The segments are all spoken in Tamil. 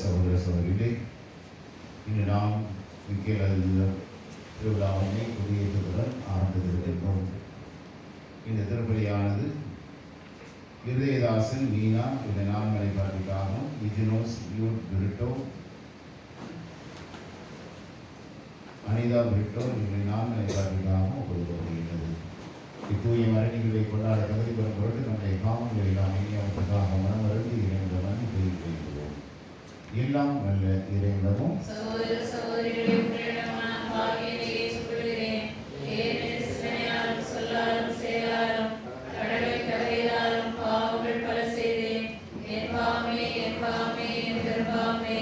சகோதர சகோதரிகளே, இன்று நாம் திருவிழாவினை கொடியேற்றத்துடன் ஆரம்பித்திருக்கின்றோம். இந்த திருப்பலியானது இருதயதாசன் மீனா இந்த நான்மலை பாட்டிக்காகவும் இஜினோஸ் யூட் பிரிட்டோ அனிதா பிரிட்டோ இந்த நான்மலை பாட்டிக்காகவும் கொடுக்கப்படுகின்றது. இத்தூய மரணிகளை கொண்டாட தகுதி பெறும் பொருட்டு நம்முடைய காமங்களை நாம் இனியவற்றுக்காக மனமருந்து இறைந்த மன்னிப்பை வேண்டுகிறோம். எல்லாம் நல்ல இறைவனும் சகோதர சகோதரிகளே, உங்களிடமான பாவியனை ஏற்றுக்கொள்கிறேன். ஏனெனில் சிந்தனையாலும் சொல்லாலும் செயலாலும் கடமை தவறியதாலும் பாவங்கள் பல செய்தேன். என் பாவமே என் பாவமே என் பெரும்பாவமே.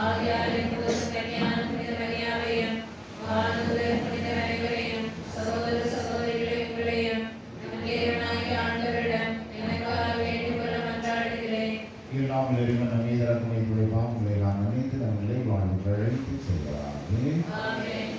ஆகையால் எப்போதும் கன்னியான புனித மரியாதையும் வானதூதர் புனித அனைவரையும் சகோதர சகோதரிகளை உங்களையும் இறைவனாகிய ஆண்டவரிடம் எனக்காக வேண்டிக் கொள்ள மன்றாடுகிறேன். எல்லாம் இறைவன் நம்மை இறக்குமை துடைப்பாம் உங்களை நாம் நினைத்து நம் நிலை வாழ்வு அழைத்து செல்கிறார்கள். ஆமென்.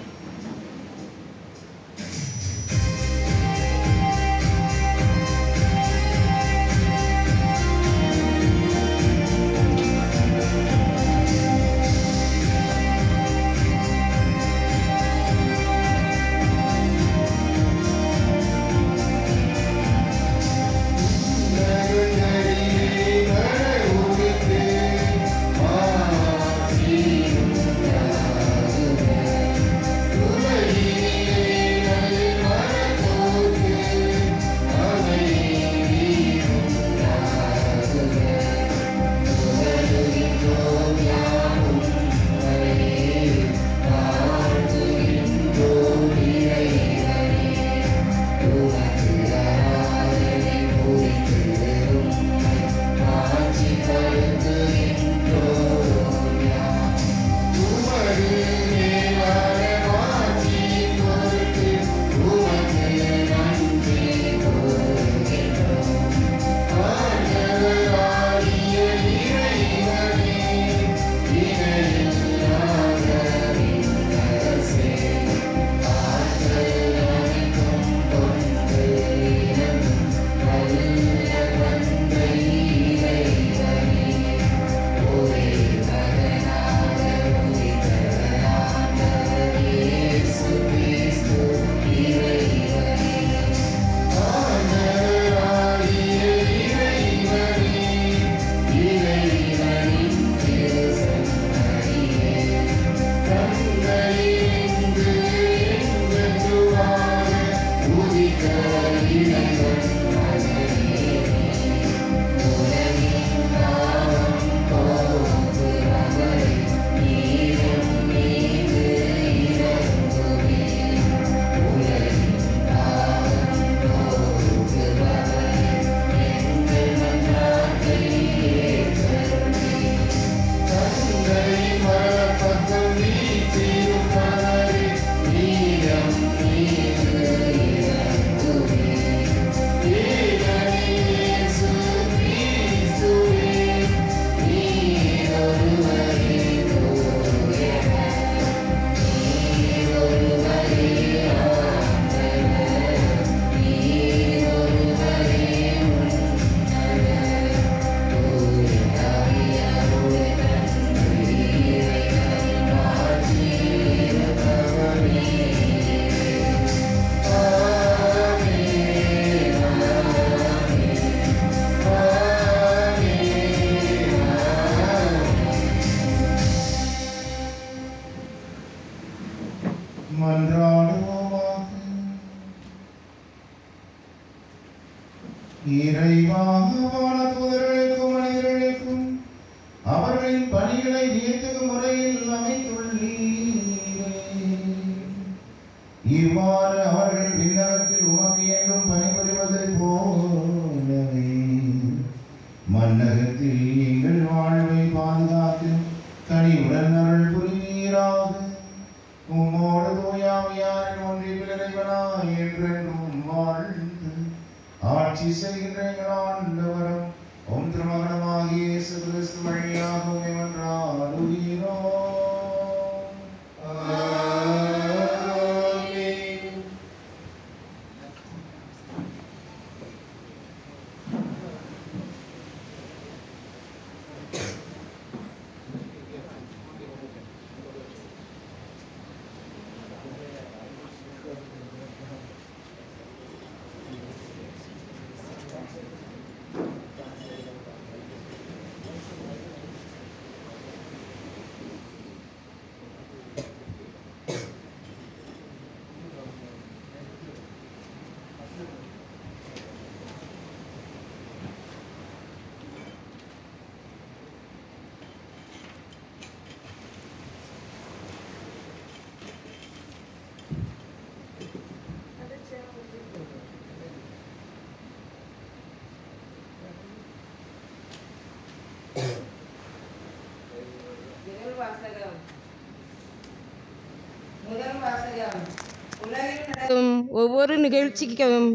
ஒவ்வொரு நிகழ்ச்சிக்கும்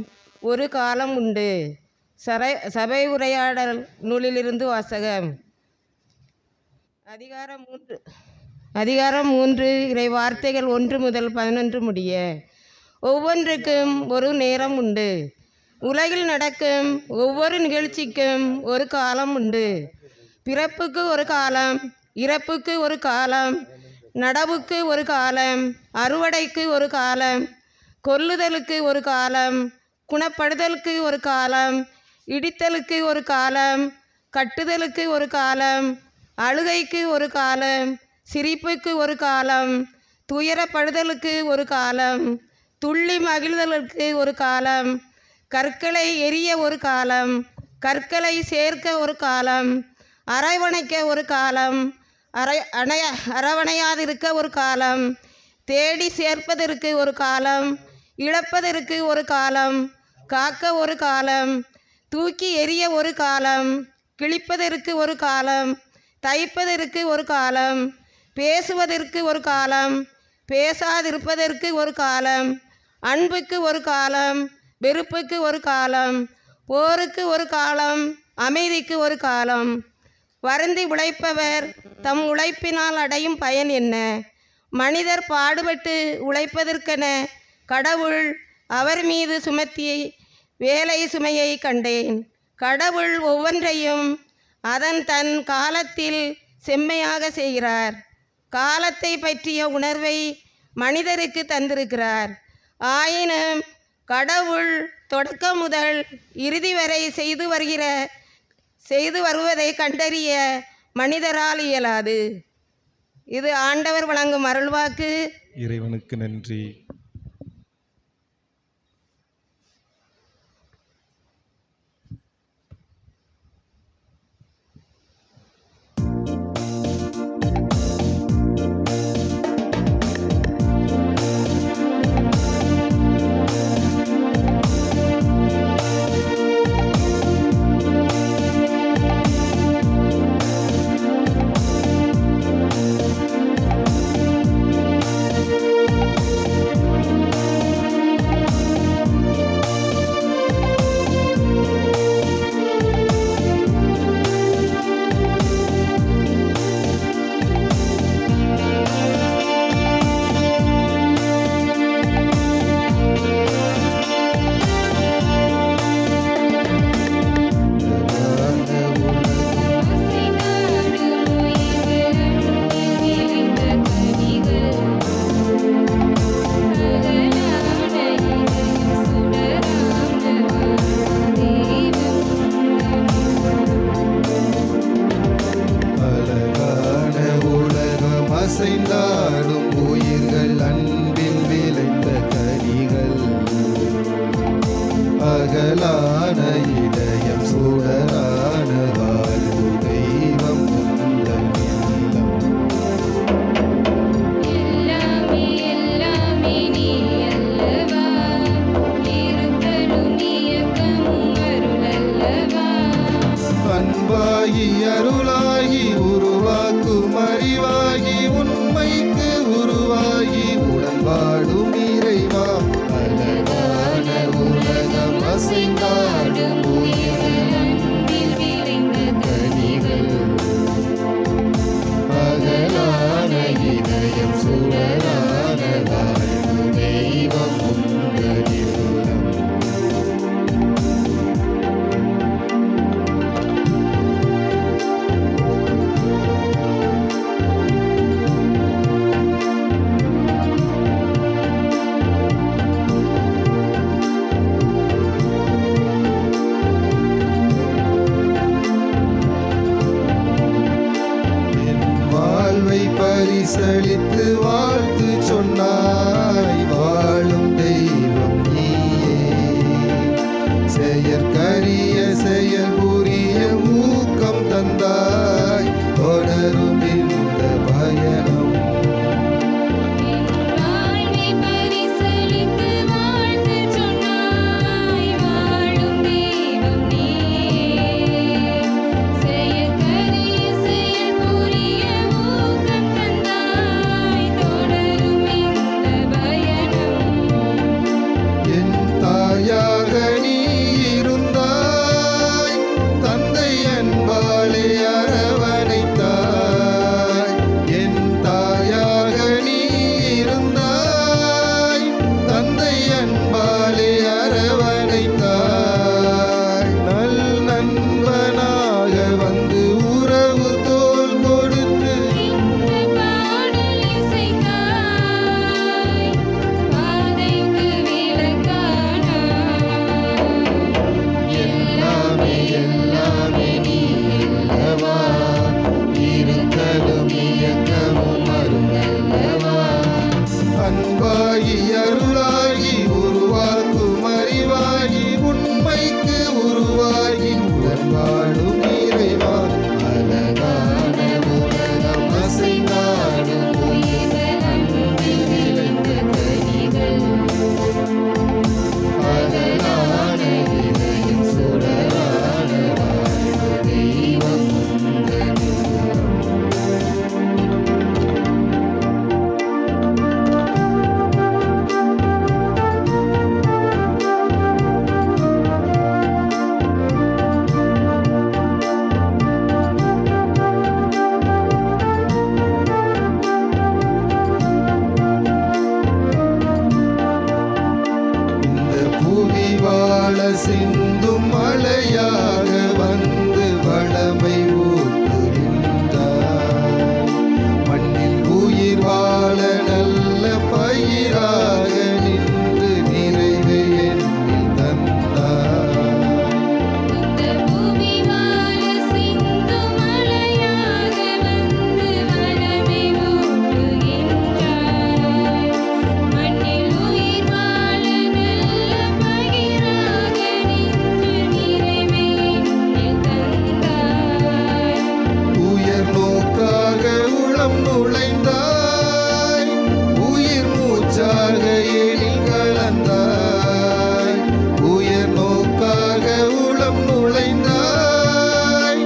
ஒரு காலம் உண்டு. சபை உரையாடல் நூலிலிருந்து வாசகம். அதிகாரம் 3 இறை வார்த்தைகள் 1 முதல் 11 முடிய. ஒவ்வொன்றுக்கும் ஒரு நேரம் உண்டு. உலகில் நடக்கும் ஒவ்வொரு நிகழ்ச்சிக்கும் ஒரு காலம் உண்டு. பிறப்புக்கு ஒரு காலம், இறப்புக்கு ஒரு காலம், நடவுக்கு ஒரு காலம், அறுவடைக்கு ஒரு காலம், கொல்லுதலுக்கு ஒரு காலம், குணப்படுதலுக்கு ஒரு காலம், இடித்தலுக்கு ஒரு காலம், கட்டுதலுக்கு ஒரு காலம், அழுகைக்கு ஒரு காலம், சிரிப்புக்கு ஒரு காலம், துயரப்படுதலுக்கு ஒரு காலம், துள்ளி மகிழ்தலுக்கு ஒரு காலம், கற்களை எரிய ஒரு காலம், கற்களை சேர்க்க ஒரு காலம், அரவணைக்க ஒரு காலம், அரவணையாதிருக்க ஒரு காலம், தேடி சேர்ப்பதற்கு ஒரு காலம், இழப்பதற்கு ஒரு காலம், காக்க ஒரு காலம், தூக்கி எறிய ஒரு காலம், கிழிப்பதற்கு ஒரு காலம், தைப்பதற்கு ஒரு காலம், பேசுவதற்கு ஒரு காலம், பேசாதிருப்பதற்கு ஒரு காலம், அன்புக்கு ஒரு காலம், வெறுப்புக்கு ஒரு காலம், போருக்கு ஒரு காலம், அமைதிக்கு ஒரு காலம். வருந்தி உழைப்பவர் தம் உழைப்பினால் அடையும் பயன் என்ன? மனிதர் பாடுபட்டு உழைப்பதற்கென கடவுள் அவர் மீது சுமத்திய வேலை சுமையை கண்டேன். கடவுள் ஒவ்வொன்றையும் தன் காலத்தில் செம்மையாக செய்கிறார். காலத்தை பற்றிய உணர்வை மனிதருக்கு தந்திருக்கிறார். ஆயினும் கடவுள் தொடக்கம் முதல் இறுதி வரை செய்து வருவதை கண்டறிய மனிதரால் இயலாது. இது ஆண்டவர் வழங்கும் அருள்வாக்கு. இறைவனுக்கு நன்றி. அசைந்தாடும் உயிர்கள் அன்பில் விளைந்த கனிகள், அகலான இதயம் சுடரான வாழ்வு தெய்வம் உந்தன் இல்லம். எல்லாமே எல்லாமே நீ அல்லவா, இருத்தலும் இயக்கமும் அருள் அல்லவா. அன்பாகி அருளாகி உருவாக்கும் அறிவாகி உண்மைக்கு உருவாகி உடன் வாடும் இறைவா. அழகான உலகம் அசைந்தாடும் உயிர்கள் அன்பில் விளைந்த கனிகள், அகலான இதயம் சுடரான வாழ்வு தெய்வம் உந்தன் இல்லம். பரிசளித்து வாழ்த்து சொன்னாய், வாழும் தெய்வம் நீயே. செயற்கரிய செயல் புரிய ஊக்கம் தந்தாய், தொடரும் இந்த பயணம். வாழ்வை பரிசளித்து வாழ்த்து சொன்னாய், வாழும் தெய்வம் நீயே. செயற்கரிய செயல் புரிய ஊக்கம் தந்தாய், என் தாயாக நீ இருந்தாய், தந்தை அன்பாலே அரவணைத்தாய். என் தாயாக நீ இருந்தாய், தந்தை அன்பாலே அரவணைத்தாய். நல் நண்பனாக வந்து உறவு தோள் கொடுத்து இந்த பாடல் இசைத்தாய், பாதைக்கு விளக்கானாய். எல்லாமே எல்லாமே நீ அல்லவா, இருத்தலும் இயக்கமும் அருளல்லவா. அன்பாகி அருளாகி உருவாக்கும் அறிவாகி உண்மைக்கு உருவாகி உடன் வாழும் இறைவா. அழகான உலகம் அசைந்தாடும் உயிர்கள் அன்பில் விளைந்த கனிகள், அகலான இதயம் சுடரான வாழ்வு தெய்வம் உந்தன் இல்லம். இந்த புவி வாழ சிந்தும் மழையாக வந்து வளமை ஊற்றுகின்றாய். மண்ணில் உயிர் வாழ நல்ல பயிராக நின்று நிறைவு என்னில் தந்தாய். இந்த பூமி வாழ சிந்தும் மழையாக வந்து வளமை ஊற்றுகின்றாய். மண்ணில் உயிர் வாழ நல்ல பயிராக நின்று நிறைவை என்னில் தந்தாய். உயர் நோக்காக உளம் நுழைந்தாய், உயிர் மூச்சாக எனில் கலந்தாய். உயர் நோக்காக உளம் நுழைந்தாய்,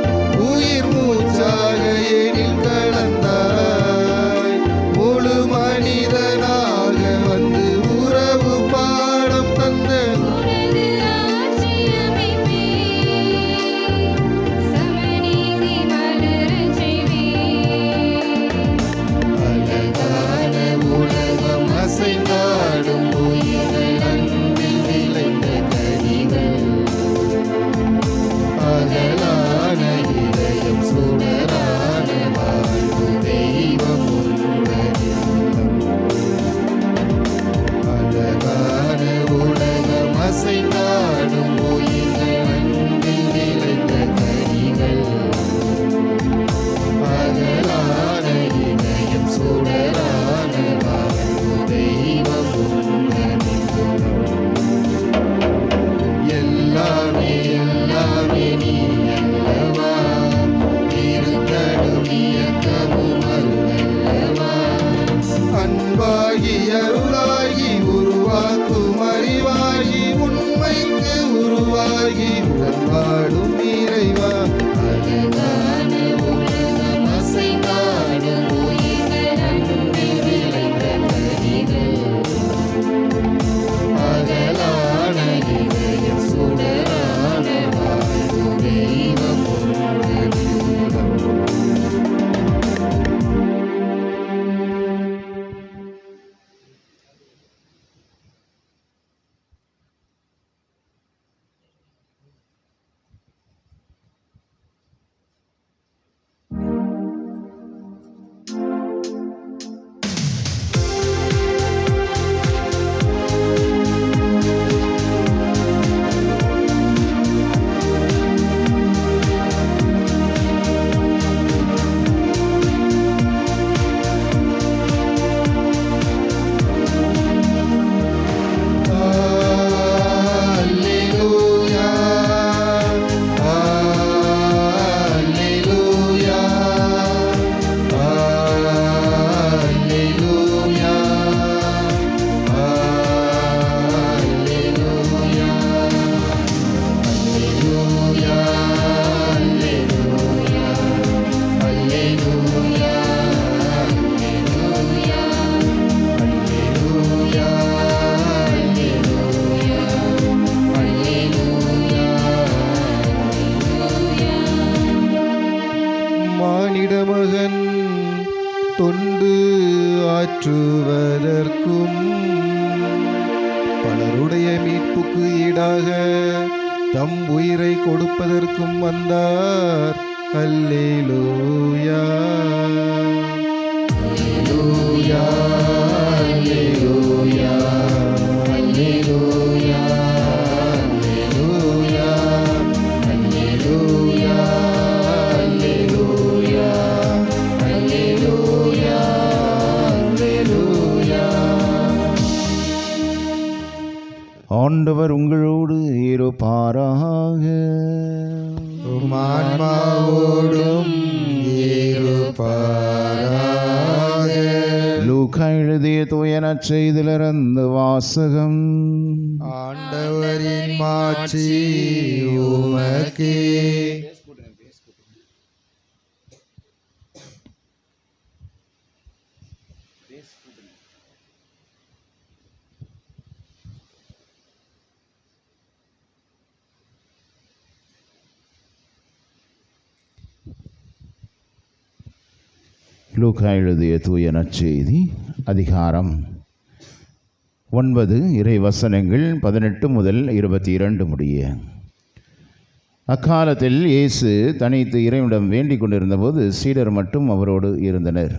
உயிர் மூச்சாக எனில் கலந்தாய். முழு மனிதனாக வந்து உறவு பாடம் தந்த உனது ஆட்சி அமைப்பே, சமநீதி மலரச் செய்வேன். அழகான உலகம் அசைந்தாடும் உயிர்கள் அன்பில் விளைந்த கனிகள். அகலான இதயம் சுடரான வாழ்வு தெய்வம் உந்தன் இல்லம். அழகான உலகம் அசைந்தாடும் உயிர்கள் அன்பில் விளைந்த கனிகள். அகலான இதயம் சுடரான வாழ்வு தெய்வம் உந்தன் இல்லம். எல்லாமே எல்லாமே நீ அல்லவா, இருத்தலும் இயக்கமும் அருளல்லவா. அன்பாகி அருளாகி உருவாக்கும் அறிவாகி உண்மைக்கு உருவாகி உடன் வாழும் இறைவா. அழகான உலகம் அசைந்தாடும் உயிர்கள் அன்பில் விளைந்த கனிகள், அகலான இதயம் சுடரான வாழ்வு தெய்வம் உந்தன் இல்லம். நிறைவேற்றுவதற்கும் பலருடைய மீட்புக்கு ஈடாக தம் உயிரை கொடுப்பதற்கும் வந்தார். அல்லேலூயா அல்லேலூயா அல்லேலூயா அல்லேலூயா அல்லேலூயா அல்லேலூயா அல்லேலூயா அல்லேலூயா அல்லேலூயா. ஆண்டவர் உங்களோடு இருப்பாராக. உம் ஆன்மாவோடும் இருப்பாராக. லூக்கா எழுதிய தூய நற்செய்தியிலிருந்து வாசகம். ஆண்டவரின் மாட்சி உமக்கே. லூக்கா எழுதிய தூய நற்செய்தி அதிகாரம் 9 இறை வசனங்கள் 18 முதல் 22 முடிய. அக்காலத்தில் இயேசு தனித்து இறைவனிடம் வேண்டிக் கொண்டிருந்தபோது சீடர் மட்டும் அவரோடு இருந்தனர்.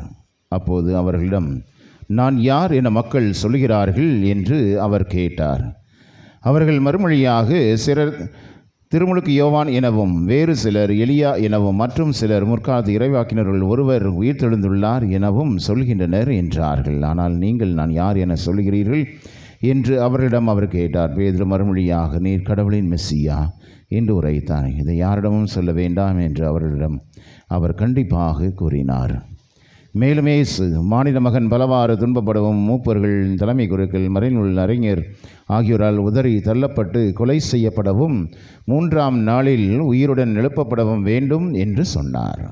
அப்போது அவர்களிடம், நான் யார் என மக்கள் சொல்கிறார்கள் என்று அவர் கேட்டார். அவர்கள் மறுமொழியாக, சிலர் திருமுழுக்கு யோவான் எனவும், வேறு சிலர் எலியா எனவும், மற்றும் சிலர் முற்காலத்து இறைவாக்கினர்கள் ஒருவர் உயிர்த்தெழுந்துள்ளார் எனவும் சொல்கின்றனர் என்றார்கள். ஆனால் நீங்கள் நான் யார் என சொல்கிறீர்கள் என்று அவர்களிடம் அவர் கேட்டார். பேதுரு மறுமொழியாக, நீர் கடவுளின் மெஸ்ஸியா என்று உரைத்தார். இதை யாரிடமும் சொல்ல வேண்டாம் என்று அவர்களிடம் அவர் கண்டிப்பாக கூறினார். மேலும் இயேசு, மானிட மகன் பலவாறு துன்பப்படவும், மூப்பர்கள், தலைமை குருக்கள், மறைநூல் அறிஞர் ஆகியோரால் உதறி தள்ளப்பட்டு கொலை செய்யப்படவும், 3ஆம் நாளில் உயிருடன் எழுப்பப்படவும் வேண்டும் என்று சொன்னார்.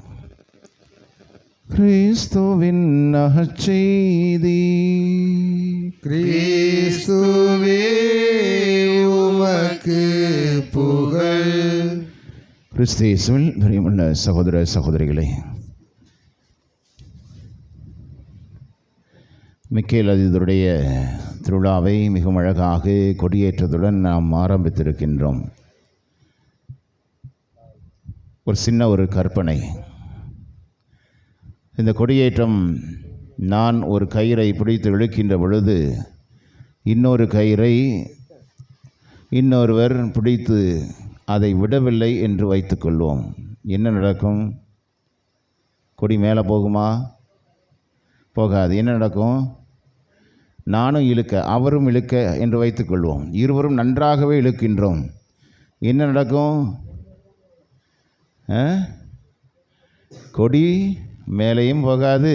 கிறிஸ்துவின் நற்செய்தி. கிறிஸ்துவே உமக்கு புகழ். கிறிஸ்து இயேசுவில் பிரியமுள்ள சகோதர சகோதரிகளே, மிக்கேல் அதிதருடைய திருவிழாவை மிகவும் அழகாக கொடியேற்றத்துடன் நாம் ஆரம்பித்திருக்கின்றோம். ஒரு சின்ன ஒரு கற்பனை. இந்த கொடியேற்றம், நான் ஒரு கயிறை பிடித்து இழுக்கின்ற பொழுது இன்னொரு கயிறை இன்னொருவர் பிடித்து அதை விடவில்லை என்று வைத்துக்கொள்வோம். என்ன நடக்கும்? கொடி மேலே போகுமா? போகாது. என்ன நடக்கும்? நானும் இழுக்க, அவரும் இழுக்க என்று வைத்துக்கொள்வோம். இருவரும் நன்றாகவே இழுக்கின்றோம். என்ன நடக்கும்? கொடி மேலேயும் போகாது,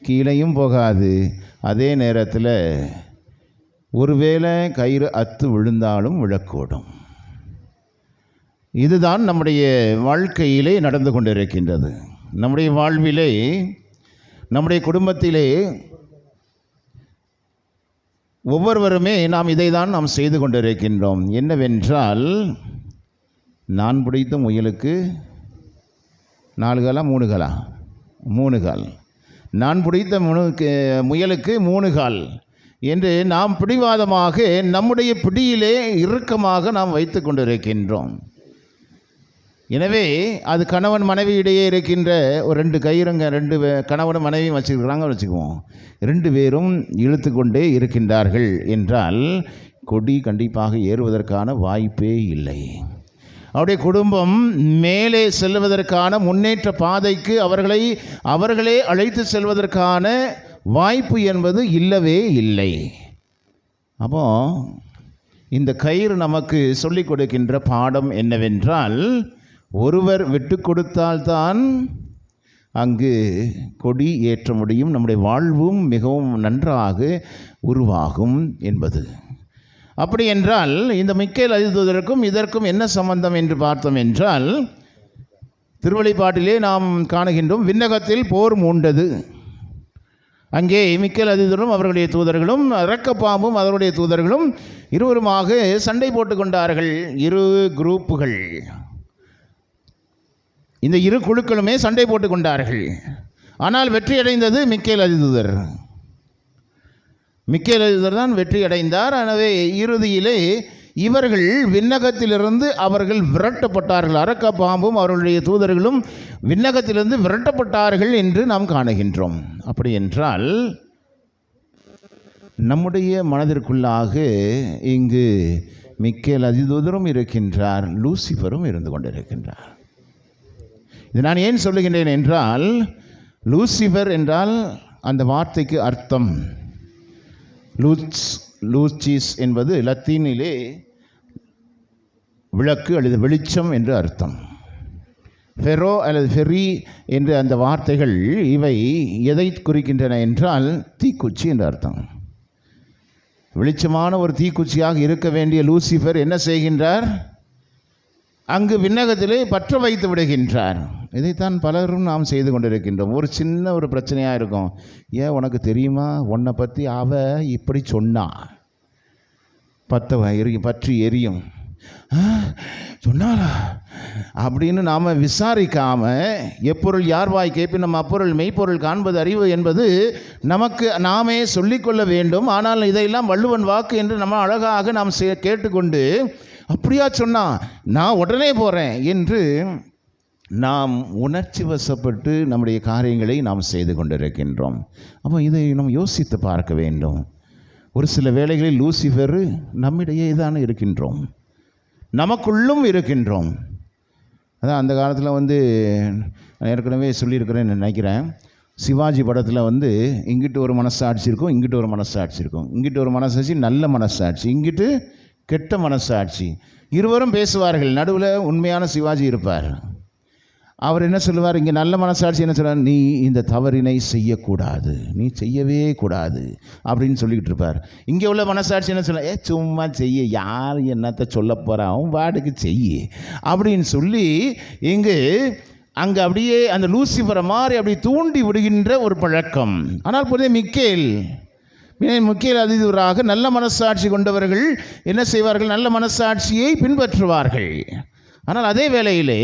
கீழேயும் போகாது. அதே நேரத்தில் ஒருவேளை கயிறு அத்து விழுந்தாலும் விழக்கூடும். இதுதான் நம்முடைய வாழ்க்கையிலே நடந்து கொண்டிருக்கின்றது. நம்முடைய வாழ்விலே, நம்முடைய குடும்பத்திலே ஒவ்வொருவருமே நாம் இதை தான் நாம் செய்து கொண்டிருக்கின்றோம். என்னவென்றால், நான் பிடித்த முயலுக்கு 4 காலா 3 காலா? 3 கால். நான் பிடித்த முயலுக்கு 3 கால் என்று நாம் பிடிவாதமாக நம்முடைய பிடியிலே இறுக்கமாக நாம் வைத்து கொண்டிருக்கின்றோம். எனவே அது கணவன் மனைவி இடையே இருக்கின்ற ஒரு 2 கயிறுங்க. 2 கணவனும் மனைவியும் வச்சுருக்கிறாங்க வச்சுக்குவோம். 2 பேரும் இழுத்து கொண்டே இருக்கின்றார்கள் என்றால் கொடி கண்டிப்பாக ஏறுவதற்கான வாய்ப்பே இல்லை. அவருடைய குடும்பம் மேலே செல்வதற்கான முன்னேற்ற பாதைக்கு அவர்களே அழைத்து செல்வதற்கான வாய்ப்பு என்பது இல்லவே இல்லை. அப்போ இந்த கயிறு நமக்கு சொல்லிக் கொடுக்கின்ற பாடம் என்னவென்றால், ஒருவர் விட்டு கொடுத்தால்தான் அங்கு கொடி ஏற்ற முடியும், நம்முடைய வாழ்வும் மிகவும் நன்றாக உருவாகும் என்பது. அப்படி என்றால் இந்த மிக்கேல் அதிதூதருக்கும் இதற்கும் என்ன சம்பந்தம் என்று பார்த்தோம் என்றால், திருவெளிப்பாட்டிலே நாம் காணுகின்றோம், விண்ணகத்தில் போர் மூண்டது. அங்கே மிக்கேல் அதிதூதரும் அவர்களுடைய தூதர்களும், இரக்கப்பாம்பும் அவருடைய தூதர்களும் இருவருமாக சண்டை போட்டு கொண்டார்கள். 2 குரூப்புகள், இந்த 2 குழுக்களுமே சண்டை போட்டு கொண்டார்கள். ஆனால் வெற்றியடைந்தது மிக்கேல் அதிதூதர். மிக்கேல் தான் வெற்றி அடைந்தார். எனவே இறுதியிலே இவர்கள் விண்ணகத்திலிருந்து அவர்கள் விரட்டப்பட்டார்கள். அரக்க பாம்பும் அவர்களுடைய தூதர்களும் விண்ணகத்திலிருந்து விரட்டப்பட்டார்கள் என்று நாம் காணுகின்றோம். அப்படி என்றால் நம்முடைய மனதிற்குள்ளாக இங்கு மிக்கேல் அதிதூதரும் இருக்கின்றார், லூசிஃபரும் இருந்து கொண்டிருக்கின்றார். இது நான் ஏன் சொல்லுகின்றேன் என்றால், லூசிஃபர் என்றால் அந்த வார்த்தைக்கு அர்த்தம் லூச்சிஸ் என்பது லத்தீனிலே விளக்கு அல்லது வெளிச்சம் என்று அர்த்தம். ஃபெரோ அல்லது ஃபெரி என்ற அந்த வார்த்தைகள் இவை எதை குறிக்கின்றன என்றால் தீக்குச்சி என்று அர்த்தம். வெளிச்சமான ஒரு தீக்குச்சியாக இருக்க வேண்டிய லூசிஃபர் என்ன செய்கின்றார்? அங்கு விண்ணகத்திலே பற்ற வைத்து விடுகின்றார். இதைத்தான் பலரும் நாம் செய்து கொண்டிருக்கின்றோம். ஒரு சின்ன ஒரு பிரச்சனையாக இருக்கும். ஏன் உனக்கு தெரியுமா, உன்னை பற்றி அவ இப்படி சொன்னா, பற்றி எரியும். சொன்னாரா அப்படின்னு நாம் விசாரிக்காமல் எப்பொருள் யார் வாய் கேட்பின் நம்ம அப்பொருள் மெய்ப்பொருள் காண்பது அறிவு என்பது நமக்கு நாமே சொல்லிக்கொள்ள வேண்டும். ஆனால் இதையெல்லாம் வள்ளுவன் வாக்கு என்று நம்ம அழகாக நாம் கேட்டுக்கொண்டு அப்படியா சொன்னா நான் உடனே போகிறேன் என்று நாம் உணர்ச்சி வசப்பட்டு நம்முடைய காரியங்களை நாம் செய்து கொண்டிருக்கின்றோம். அப்போ இதை நாம் யோசித்து பார்க்க வேண்டும். ஒரு சில வேளைகளில் லூசிஃபர் நம்மிடையே தான் இருக்கின்றோம், நமக்குள்ளும் இருக்கின்றோம். அதான் அந்த காலத்தில் நான் ஏற்கனவே சொல்லியிருக்கிறேன்னு நினைக்கிறேன். சிவாஜி படத்தில் இங்கிட்டு ஒரு மனசாட்சி இருக்கும், இங்கிட்டு ஒரு மனசாட்சி இருக்கும். இங்கிட்டு ஒரு மனசாட்சி நல்ல மனசாட்சி, இங்கிட்டு கெட்ட மனசாட்சி. இருவரும் பேசுவார்கள். நடுவில் உண்மையான சிவாஜி இருப்பார். அவர் என்ன சொல்லுவார்? இங்கே நல்ல மனசாட்சி என்ன சொல்வார்? நீ இந்த தவறினை செய்யக்கூடாது, நீ செய்யவே கூடாது அப்படின்னு சொல்லிக்கிட்டு இருப்பார். இங்கே உள்ள மனசாட்சி என்ன சொல்ல? சும்மா செய்ய, யார் என்னத்தை சொல்ல போகிறான், வாட்டுக்கு செய்ய அப்படின்னு சொல்லி அங்கே அப்படியே அந்த லூசிஃபரை மாதிரி அப்படி தூண்டி விடுகின்ற ஒரு பழக்கம். ஆனால் புதிய மிக்கேல் அதிதூதராக நல்ல மனசாட்சி கொண்டவர்கள் என்ன செய்வார்கள்? நல்ல மனசாட்சியை பின்பற்றுவார்கள். ஆனால் அதே வேளையிலே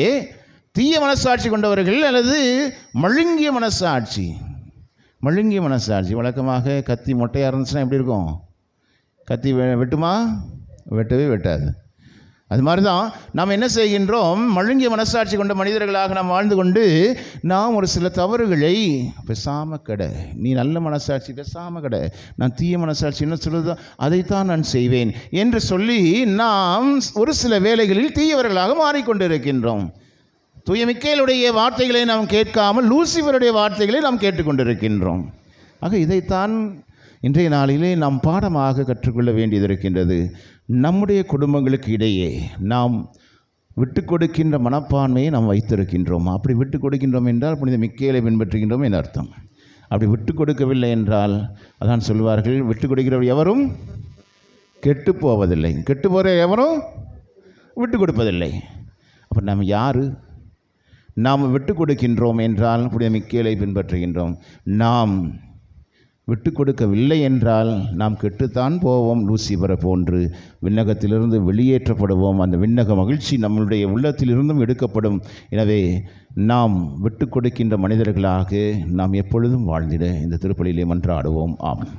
தீய மனசாட்சி கொண்டவர்கள் அல்லது மழுங்கிய மனசாட்சி வழக்கமாக கத்தி மொட்டையாக இருந்துச்சுன்னா எப்படி இருக்கும்? கத்தி வெட்டுமா? வெட்டவே வெட்டாது. அது மாதிரி தான் நாம் என்ன செய்கின்றோம்? மழுங்கிய மனசாட்சி கொண்ட மனிதர்களாக நாம் வாழ்ந்து கொண்டு நாம் ஒரு சில தவறுகளை பேசாமல் கடை, நீ நல்ல மனசாட்சி பேசாமல் கடை, நான் தீய மனசாட்சி என்ன சொல்லுதோ அதைத்தான் நான் செய்வேன் என்று சொல்லி நாம் ஒரு சில வேளைகளில் தீயவர்களாக மாறிக்கொண்டிருக்கின்றோம். தூய மிக்கேலுடைய வார்த்தைகளை நாம் கேட்காமல் லூசிஃபருடைய வார்த்தைகளை நாம் கேட்டுக்கொண்டிருக்கின்றோம். ஆக இதைத்தான் இன்றைய நாளிலே நாம் பாடமாக கற்றுக்கொள்ள வேண்டியது இருக்கின்றது. நம்முடைய குடும்பங்களுக்கு இடையே நாம் விட்டு கொடுக்கின்ற மனப்பான்மையை நாம் வைத்திருக்கின்றோம். அப்படி விட்டு கொடுக்கின்றோம் என்றால் புனித மிக்கேலை பின்பற்றுகின்றோம் என்ற அர்த்தம். அப்படி விட்டு கொடுக்கவில்லை என்றால் அதான் சொல்வார்கள், விட்டு கொடுக்கிறவர் எவரும் கெட்டு போவதில்லை, கெட்டு போகிற எவரும் விட்டு கொடுப்பதில்லை. அப்போ நாம் யார்? நாம் விட்டு கொடுக்கின்றோம் என்றால் புனித மிக்கேலை பின்பற்றுகின்றோம். நாம் விட்டு கொடுக்கவில்லை என்றால் நாம் கெட்டுத்தான் போவோம். லூசிஃபரை போன்று விண்ணகத்திலிருந்து வெளியேற்றப்படுவோம். அந்த விண்ணக மகிழ்ச்சி நம்மளுடைய உள்ளத்திலிருந்தும் எடுக்கப்படும். எனவே நாம் விட்டு கொடுக்கின்ற மனிதர்களாக நாம் எப்பொழுதும் வாழ்ந்திட இந்த திருப்பலியிலே மன்றாடுவோம். ஆமென்.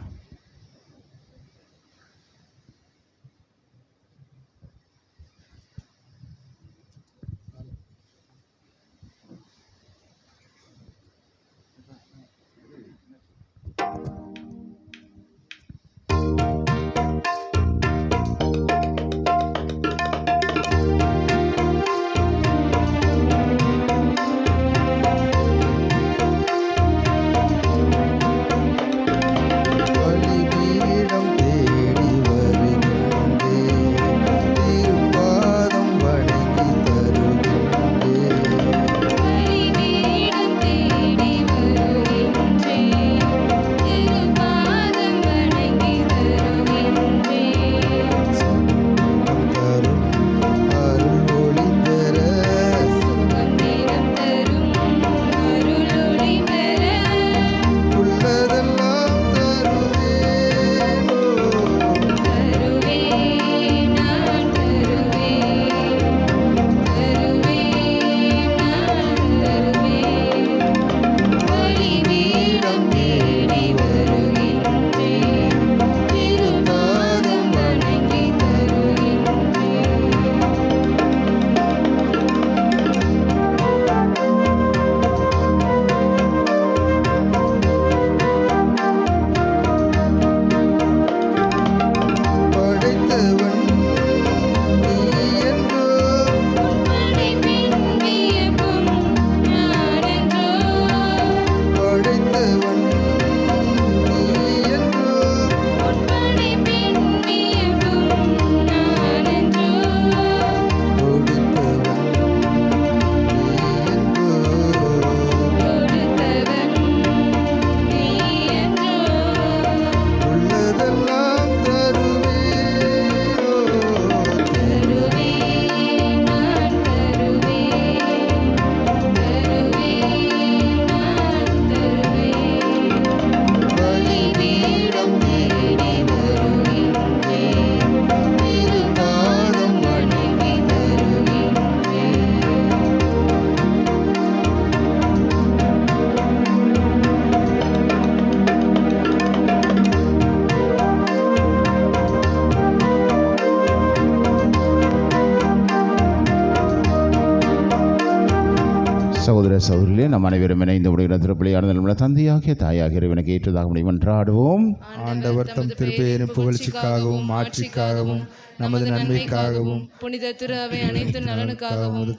சகோதர சகோதரிலே நம் அனைவரும் இணைந்து விடுகிற திருப்பிள்ளையான நம்முடைய தந்தையாகிய தாயாகிய இவனுக்கு ஏற்றதாக முடியும் என்றாடுவோம். ஆண்டவர் தம் திருப்பெயரின் புகழ்ச்சிக்காகவும் ஆட்சிக்காகவும் நமது நன்மைக்காகவும் புனித திரு அவை அனைத்து நலனுக்காகவும் உமது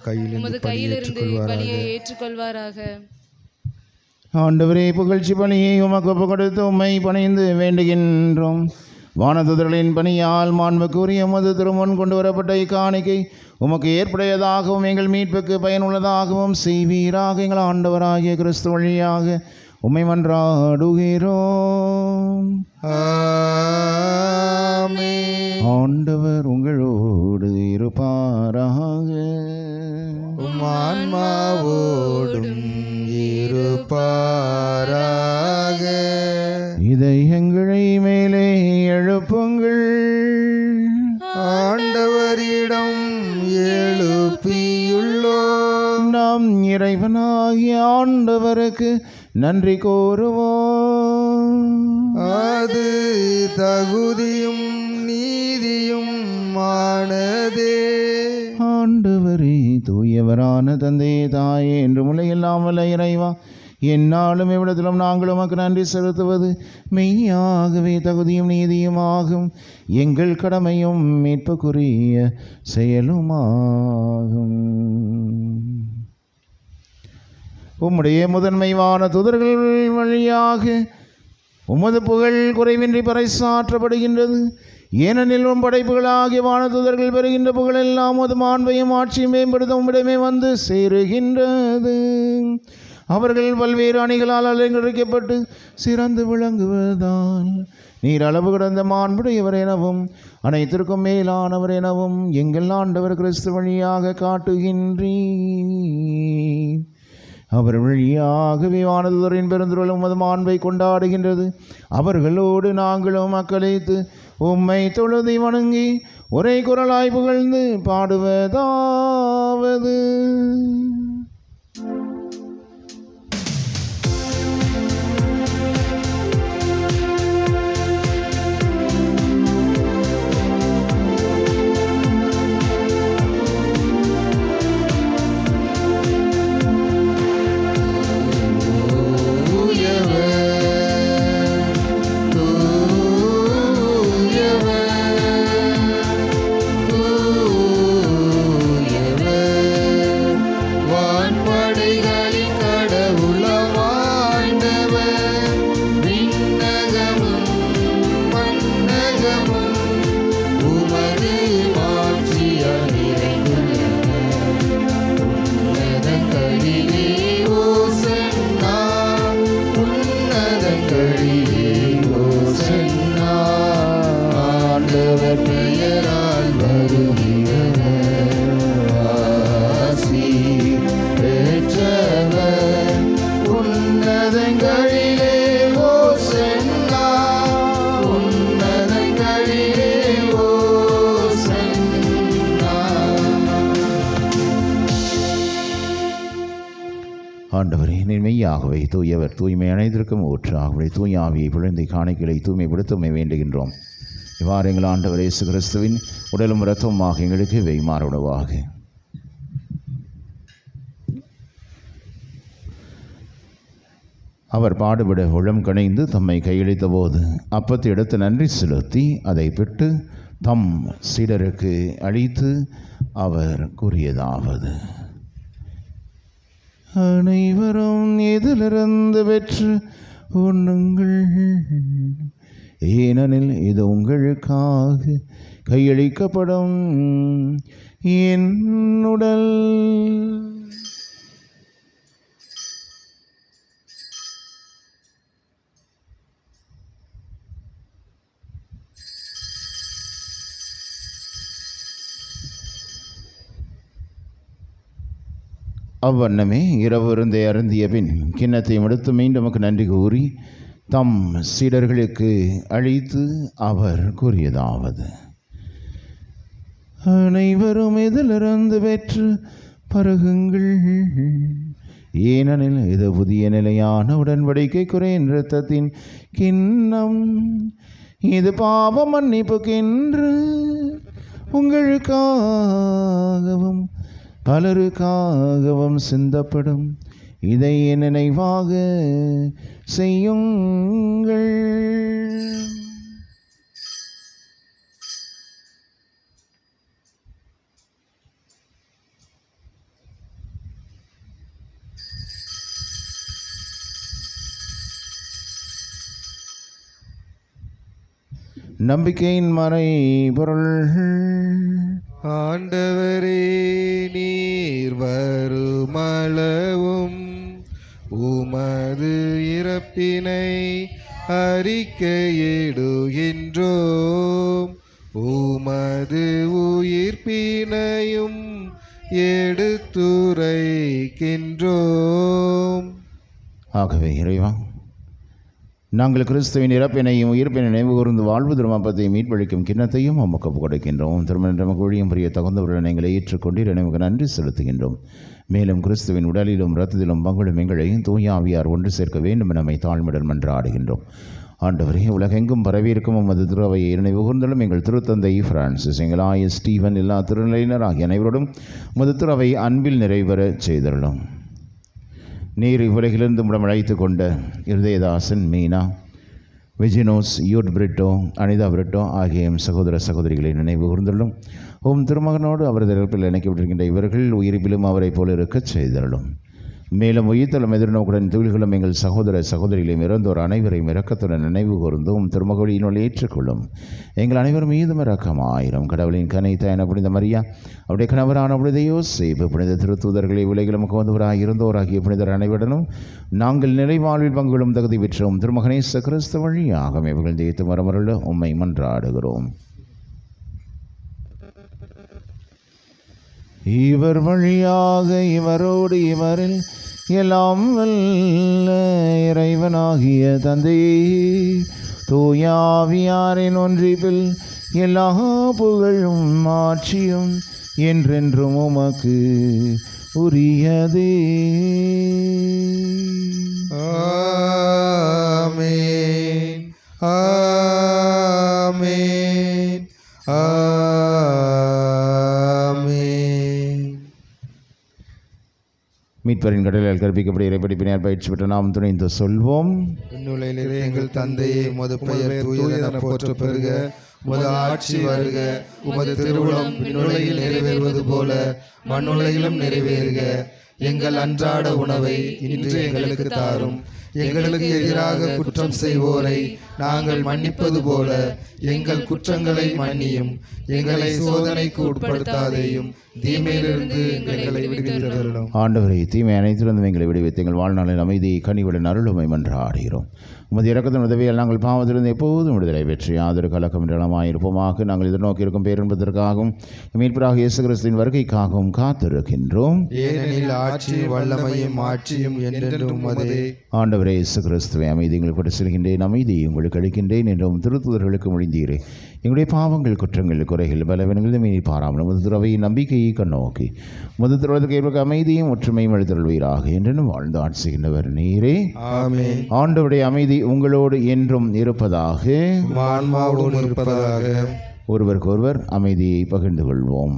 கையிலிருந்து பலியை ஏற்றுக்கொள்வாராக. ஆண்டவரே, புகழ்ச்சி பணியை உமக்கு ஒப்புக் கொடுத்து உம்மை பணிந்து வேண்டுகின்றோம். வானதுதர்களின் பணியால் மாண்புக்குரிய உமது திருமுன் கொண்டு வரப்பட்ட இக்காணிக்கை உமக்கு ஏற்புடையதாகவும் எங்கள் மீட்புக்கு பயனுள்ளதாகவும் செய்வீராக. எங்கள் ஆண்டவராகிய கிறிஸ்து வழியாக உம்மை மன்றாடுகிறோம். ஆமென். ஆண்டவர் உங்களோடு இருப்பாராக. உம் ஆன்மாவோடும் இருப்பாராக. இதயங்களை மேலே எழுப்புங்கள். ஆண்டவரிடம் எழுப்பியுள்ளோம். நாம் இறைவனாகிய ஆண்டவருக்கு நன்றி கூறுவோம். அது தகுதியும் நீதியும் ஆனதே. ஆண்டவரே, தூயவரான தந்தையே, தாயே, என்று முளையெல்லாம் வல்ல இறைவா, எந்நாளும் எவ்விடத்திலும் நாங்கள் உமக்கு நன்றி செலுத்துவது மெய்யாகவே தகுதியும் நீதியும் ஆகும். எங்கள் கடமையும் மீட்புக்குரிய செயலுமாகும். உம்முடைய முதன்மையான தூதர்கள் வழியாக உமது புகழ் குறைவின்றி பறைசாற்றப்படுகின்றது. ஏனெனில் உம் படைப்புகளாகிய வானதூதர்கள் பெறுகின்ற புகழெல்லாம் உமது மாண்பையும் ஆட்சியும் மேம்படுத்த உம்மிடமே வந்து சேருகின்றது. அவர்கள் பல்வேறு அணிகளால் அலங்கரிக்கப்பட்டு சிறந்து விளங்குவதால் நீர் அளவு கடந்த மாண்புடையவர் எனவும் அனைத்திற்கும் மேலானவர் எனவும் எங்கள் ஆண்டவர் கிறிஸ்து வழியாக காட்டுகின்றீர். அவர் வழியாகவே வானதூதரின் பெருந்துருள் உமது மாண்பை கொண்டாடுகின்றது. அவர்களோடு நாங்களும் மக்களைத்து உம்மை தொழுதி வணங்கி ஒரே குரலாய் புகழ்ந்து பாடுவதாவது: ஆண்டவரே, நீர் மெய்யாகவே தூயவர், தூய்மை அனைத்திற்கும் ஊற்று. ஆகவே தூய ஆவியை பிழந்தை காணிக்கைகளை தூய்மைப்படுத்த வேண்டுகின்றோம். இவ்வாறு எங்கள் ஆண்டவர் இயேசு கிறிஸ்துவின் உடலும் இரத்தமுமாக எங்களுக்கு இவை மாறுணவாக. அவர் பாடுபட உளம் கணைந்து தம்மை கையளித்த போது அப்பத்தை எடுத்து நன்றி செலுத்தி அதை பெற்று தம் சீடருக்கு அளித்து அவர் கூறியதாவது: அனைவரும் இதிலிருந்து பெற்று உண்ணுங்கள், ஏனெனில் இது உங்களுக்காக கையளிக்கப்படும் என் உடல். அவ்வண்ணமே இரவு இருந்தை அருந்திய பின் கிண்ணத்தை எடுத்து மீண்டும் நமக்கு நன்றி கூறி தம் சீடர்களுக்கு அழைத்து அவர் கூறியதாவது: அனைவரும் இதிலிருந்து பெற்று பருகுங்கள், ஏனெனில் இது புதிய நிலையான உடன்படிக்கைக்குரிய இரத்தத்தின் கிண்ணம். இது பாவ மன்னிப்புக்கென்று உங்களுக்காகவும் பலருக்காகவும் சிந்தப்படும் இதை என் நினைவாக செய்யுங்கள். நம்பிக்கையின் மறைபொருள். ஆண்டவரே, நீர் வருமளவும் உமது இறப்பினை அறிக்கையிடுகின்றோம், உமது உயிர்ப்பினையும் எடுத்துரைக்கின்றோம். ஆகவே இறைவா, நாங்கள் கிறிஸ்துவின் இறப்பினையும் உயிர்ப்பினை நினைவு கூர்ந்து வாழ்வு திருமப்பத்தை மீட்பளிக்கும் கிண்ணத்தையும் உமக்கு கொடுக்கின்றோம். திருமணம் நமக்கு ஊழியம் புரிய தகுந்தவர்களை எங்களை ஏற்றுக்கொண்டு நினைவுக்கு நன்றி செலுத்துகின்றோம். மேலும் கிறிஸ்துவின் உடலிலும் இரத்தத்திலும் பங்குடும் எங்களையும் தூய ஆவியார் ஒன்று சேர்க்க வேண்டும் என நம்மை தாழ்மையுடன் மன்றாடுகின்றோம். ஆண்டவரே, உலகெங்கும் பரவியிருக்கும் உமது திருவையை நினைவு கூர்ந்தலும் எங்கள் திருத்தந்தை பிரான்சிஸ், எங்கள் ஆய ஸ்டீவன், எல்லா திருநிலையினர் ஆகிய அனைவரோடும் உமது திருவை அன்பில் நிறைவேற செய்தருளும். நீர் இவ்வுலகிலிருந்து முடம் அழைத்து கொண்ட இருதயதாசன், மீனா, விஜினோஸ், யூட் பிரிட்டோ, அனிதா பிரிட்டோ ஆகிய சகோதர சகோதரிகளை நினைவு கூர்ந்துள்ளும். திருமகனோடு அவரது இறப்பில் இணைக்கப்பட்டிருக்கின்ற இவர்கள் உயிர்ப்பிலும் அவரை போல இருக்கச் செய்தருளும். மேலும் உயிர்த்தலும் எதிர்நோக்குடன் தொழில்களும் எங்கள் சகோதர சகோதரிகளையும் இறந்தோர் அனைவரையும் இரக்கத்துடன் நினைவு கூர்ந்தும் திருமகளினுள் ஏற்றுக்கொள்ளும். எங்கள் அனைவரும் மீதும் இரக்கமாயிரும். கடவுளின் கனை தாயான புனித மரியா, அவருடைய கணவரான புனித யோசேப்பு, புனித திருத்தூதர்களை உலகிலும் கோந்தவராக இருந்தோராகிய புனிதர் அனைவருடனும் நாங்கள் நிறைவாழ்வில் பங்குகளும் தகுதி பெற்றோம். திருமகனேச கிறிஸ்து வழியாக இவர்கள் ஜெயித்து மரமருள உம்மை மன்றாடுகிறோம். இவர் வழியாக இவரோடு இவரில் எல்லாம் வல்ல இறைவனாகிய தந்தையே, தூய ஆவியாரின் ஒன்றிப்பில் எல்லா புகழும் ஆட்சியும் என்றென்றும் உமக்கு உரியதே. ஆமென், ஆமென், ஆமென். மீட்பரின் கடலில் கற்பிக்கப்பட்ட இறைப்படிப்பினர் பயிற்சி பெற்ற நாம் துணைந்து சொல்வோம். விண்ணுலகிலே எங்கள் தந்தையே, உமது பெயர் தூயதென போற்ற பெறுக, உமது ஆட்சி வருக, உமது திருவுளம் விண்ணுலகில் நிறைவேறுவது போல மண்ணுலகிலும் நிறைவேறுக. எங்கள் அன்றாட உணவை இன்று எங்களுக்கு தாரும். எங்களுக்கு எதிராக குற்றம் செய்வோரை நாங்கள் மன்னிப்பது போல எங்கள் குற்றங்களை மன்னியும். எங்களை சோதனைக்கு உட்படுத்தாதேயும், தீமையிலிருந்து எங்களை விடுவித்தருளும். ஆண்டவரை, தீமை அனைத்திலிருந்தும் எங்களை விடுவித்து எங்கள் வாழ்நாளில் அமைதியை கனிவுடன் அருளுமை மன்றாடுகிறோம். உமது இரக்கத்தின் உதவியால் நாங்கள் பாவத்திலிருந்து எப்போதும் விடுதலை பெற்று யாதொரு கலக்கம் நலமாயிருப்போமாக. நாங்கள் எதிர்நோக்கி இருக்கும் பேரின்பதற்காகவும் மீட்பராக இயேசு கிறிஸ்துவின் வருகைக்காகவும் காத்திருக்கின்றோம். ஏனெனில் ஆட்சியும் வல்லமையும் ஆட்சியும் என்றென்றும் உமதே. ஆண்டவரே இயேசு கிறிஸ்துவை, அமைதி உங்களுக்கு செல்கின்றேன், அமைதியை உங்களுக்கு அளிக்கின்றேன் என்றும் திருத்துதர்களுக்கு மொழிந்தீரே. எங்களுடைய பாவங்கள், குற்றங்கள், குறைகள், பலவீனங்கள் மீறி பாராமல் உமது துறவையின் நம்பிக்கையை கண்ணோக்கி உமது துறவதற்கு ஏற்ப அமைதியும் ஒற்றுமையும் அளித்தருள்வீராக என்றும் வாழ்ந்து ஆட்சிகின்றவர் நீரே. ஆமென். ஆண்டவருடைய அமைதி உங்களோடு என்றும் இருப்பதாக. ஆன்மாவோடும் இருப்பதாக. ஒருவருக்கொருவர் அமைதியை பகிர்ந்து கொள்வோம்.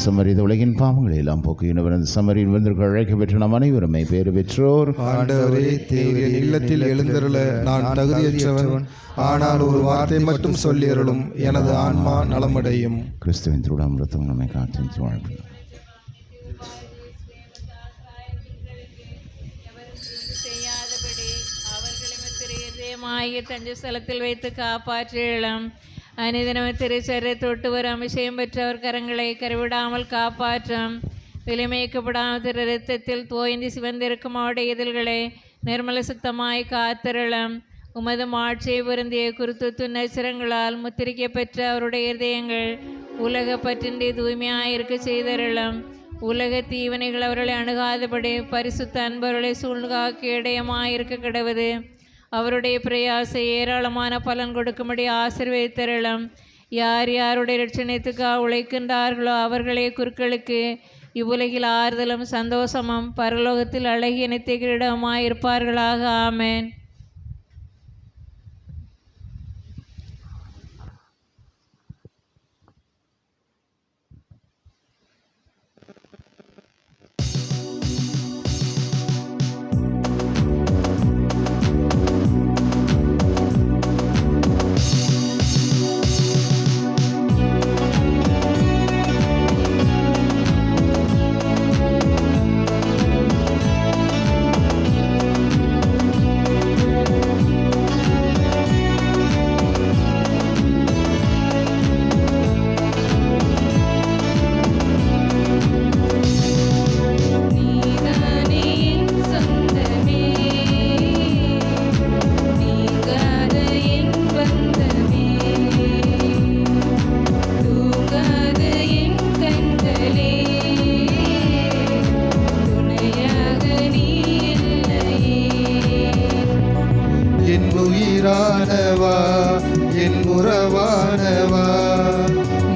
சமரித உலகின் பாவங்களை எல்லாம் போக்குகின்றவர் அந்த சமரியின் வந்திற்கு அழைக்க பெற்ற நம் அனைவருமே பேறு பெற்றோர். ஆண்டவரே, தேவரின் இல்லத்தில் எழுந்தருள நான் தகுதியற்றவன். ஆனால் ஒரு வார்த்தை மட்டும் சொல்லியருளும், எனது ஆன்மா நலமடையும். கிறிஸ்துவின் திருடாமிரத்தம் நம்மை காத்து வாழ்க்கை. தஞ்ச ஸ்தலத்தில் வைத்து காப்பாற்றிடம் அனிதனம திருச்சரை தொட்டு வரும் அபிஷேகம் பெற்றவர் கரங்களை கருவிடாமல் காப்பாற்றும். விலைமயக்கப்படாமல் திரு இரத்தத்தில் தோய்ந்து சிவந்திருக்கும் அவருடைய இதழ்களை நிர்மல சுத்தமாய் காத்திரளம். உமது மாட்சியை பொருந்திய குருத்து நச்சரங்களால் முத்திரிக்க பெற்ற அவருடைய இதயங்கள் உலக பற்றின்றி தூய்மையாயிருக்க செய்தருளம். உலக தீவனைகள் அவர்களை அணுகாதபடி பரிசுத்த அன்பவர்களை சூழ்காக்க இடையமாயிருக்க கிடவது. அவருடைய பிரயாசை ஏராளமான பலன் கொடுக்கும்படி ஆசீர்வதித்தருளும். யார் யாருடைய இரட்சணத்துக்காக உழைக்கின்றார்களோ அவர்களே குருக்களுக்கு இவ்வுலகில் ஆறுதலும் சந்தோஷமும் பரலோகத்தில் அழகிய நித்திய கிரீடமாய் இருப்பார்களாக. ஆமென்.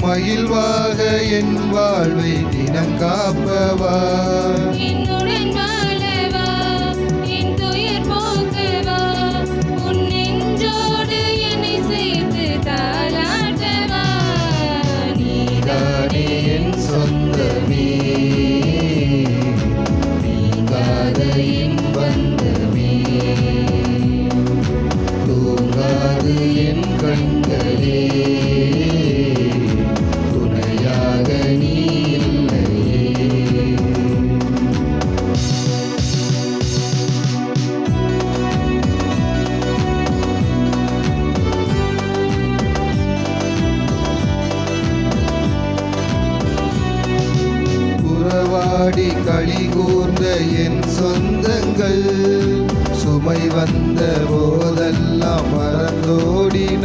மகிழ்வாக என் வாழ்வை தினம் காப்பவா, என்னுடன் வாழவா, என் துயர் போக்கவா, உன் நெஞ்சோடு என்னை சேர்த்து தாலாட்டவா. நீதானே என் சொந்தமே, நீங்காத என் பந்தமே, தூங்காது என் கண்களே, களி கூர்ந்த என் சொந்தங்கள் சுமை வந்த போதெல்லாம் மறந்தோடின.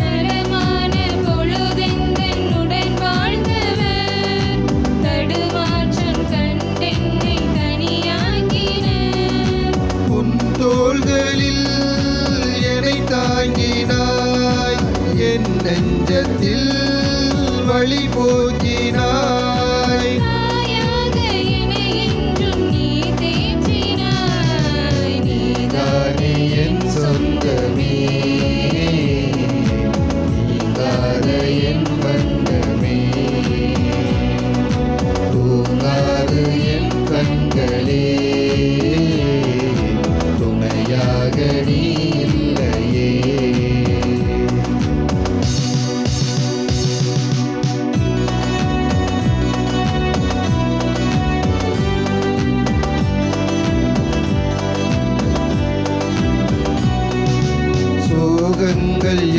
நலமான பொழுதெந்தனுடன் வாழ்ந்தவர் தடுமாற்றம் கண்டென்னை தனியாக்கினார். உன் தோள்களில் என்னை தாங்கினாய், என் நெஞ்சத்தில் வழி போக்கினாய்.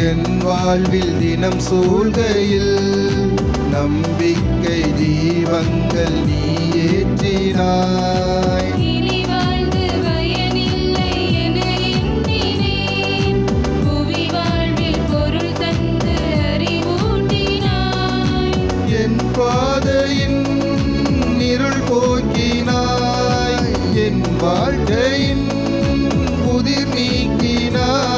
என் வாழ்வில் தினம் சூழ்கையில் நம்பிக்கை தீபங்கள் நீ ஏற்றினாய். இனி வாழ்ந்து பயனில்லை என எண்ணினேன், புவி வாழ்வில் பொருள் தந்து அறிவூட்டினாய். என் பாதையின் இருள் போக்கினாய், என் வாழ்க்கையின் புதிர் நீக்கினாய்.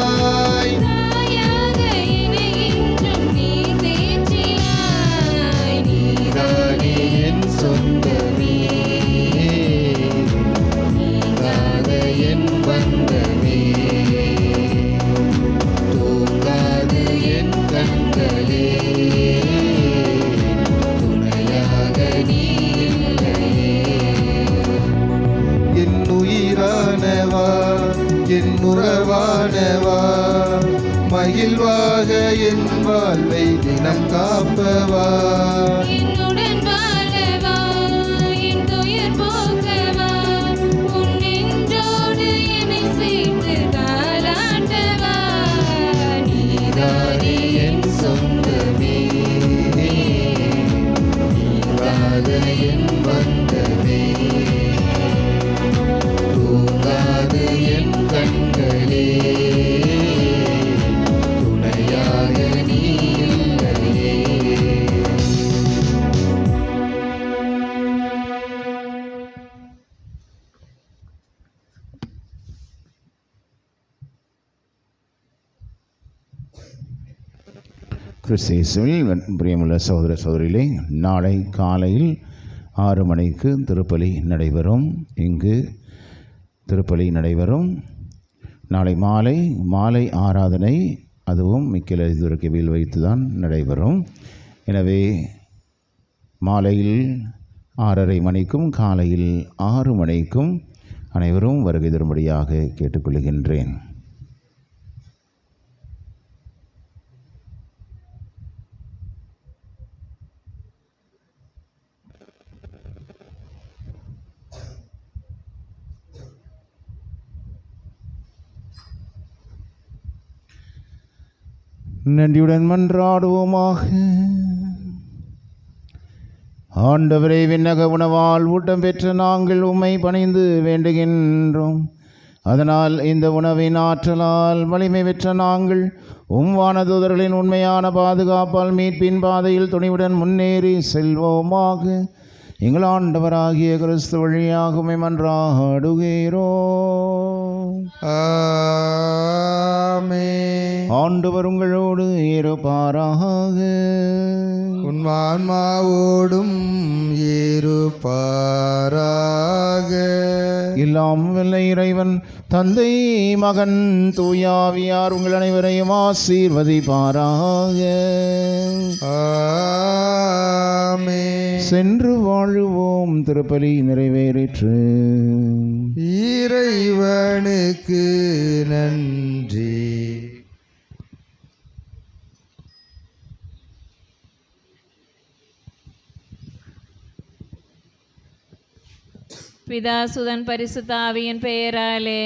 என் வாழ்வை தினம் காப்பவா, என்னுடன் வாழவா, என் துயர் போக்கவா, உன் நெஞ்சோடு என்னை சேர்த்து தாலாட்டவா. நீதானே என் சொந்தமே, நீங்காத என் பந்தமே, தூங்காத என் கண்களே, துணையாக நீ இல்லையே. கிறிஸ்தேசுவில் பிரியமுள்ள சகோதர சகோதரிகளே, நாளை காலையில் 6 மணிக்கு திருப்பலி நடைபெறும். இங்கு திருப்பலி நடைபெறும். நாளை மாலை ஆராதனை அதுவும் மிக்கேல் துர்க்கையில் வைத்து தான் நடைபெறும். எனவே மாலையில் 6:30 மணிக்கும் காலையில் 6 மணிக்கும் அனைவரும் வருகை தரும்படியாக கேட்டுக்கொள்கின்றேன். நன்றியுடன் மன்றாடுவோமாக. ஆண்டவரே, விண்ணக உணவால் ஊட்டம் பெற்ற நாங்கள் உம்மை பணிந்து வேண்டுகின்றோம். அதனால் இந்த உணவின் ஆற்றலால் வலிமை பெற்ற நாங்கள் வானதூதர்களின் உண்மையான பாதுகாப்பால் மீட்பின் பாதையில் துணிவுடன் முன்னேறி செல்வோமாக. எங்கள் ஆண்டவராகிய கிறிஸ்து வழியாக உம்மை மன்றாடுகிறோம். ஆமென். ஆண்டவர் உங்களோடு இருப்பாராக. உன் ஆன்மாவோடும் இருப்பாராக. எல்லாம் வல்ல இறைவன் தந்தை, மகன், தூயாவியார் உங்கள் அனைவரையும் ஆசீர்வதிப்பாராக. ஆமென். சென்று வாழுவோம். திருப்பலி நிறைவேறிற்று. இறைவனுக்கு நன்றி. பிதா சுதன் பரிசுத்த ஆவியின் பெயராலே.